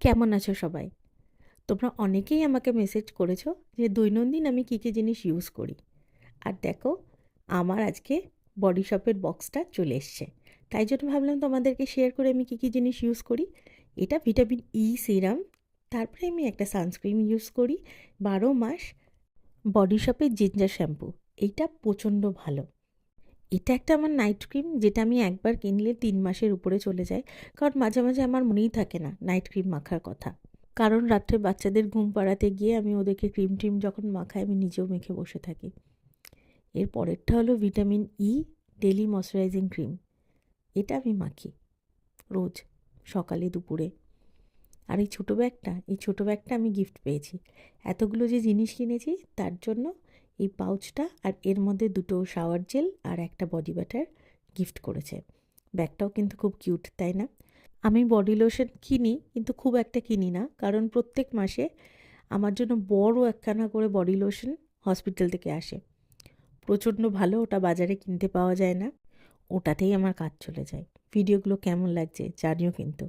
কেমন আছো সবাই? তোমরা অনেকেই আমাকে মেসেজ করেছো যে দৈনন্দিন আমি কী কী জিনিস ইউজ করি। আর দেখো, আমার আজকে বডি শপের বক্সটা চলে এসছে। তাই জন্য ভাবলাম তোমাদেরকে শেয়ার করে আমি কী কী জিনিস ইউজ করি। এটা ভিটামিন ই সিরাম। তারপরে আমি একটা সানস্ক্রিন ইউজ করি 12 মাস। বডি শপের জিঞ্জার শ্যাম্পু। এইটা প্রচণ্ড ভালো। এটা একটা আমার নাইট ক্রিম, যেটা আমি একবার কিনলে 3 মাসের উপরে চলে যায়। কারণ মাঝে মাঝে আমার মনেই থাকে না নাইট ক্রিম মাখার কথা। কারণ রাত্রে বাচ্চাদের ঘুম পাড়াতে গিয়ে আমি ওদেরকে ক্রিম ট্রিম যখন মাখাই, আমি নিজেও মেখে বসে থাকি। এর পরেরটা হলো vitamin E daily moisturising cream. এটা আমি মাখি রোজ, সকালে দুপুরে। আর এই ছোটো ব্যাগটা আমি গিফট পেয়েছি। এতগুলো যে জিনিস কিনেছি তার জন্য এই পাউচটা, আর এর মধ্যে 2টো শাওয়ার জেল আর একটা বডি বাটার গিফট করেছে। ব্যাগটাও কিন্তু খুব কিউট, তাই না? আমি বডি লোশন কিনি, কিন্তু খুব একটা কিনি না, কারণ প্রত্যেক মাসে আমার জন্য বড় একখানা করে বডি লোশন হসপিটাল থেকে আসে। প্রচণ্ড ভালো, ওটা বাজারে কিনতে পাওয়া যায় না। ওটাতেই আমার কাজ চলে যায়। ভিডিওগুলো কেমন লাগছে জানিও কিন্তু।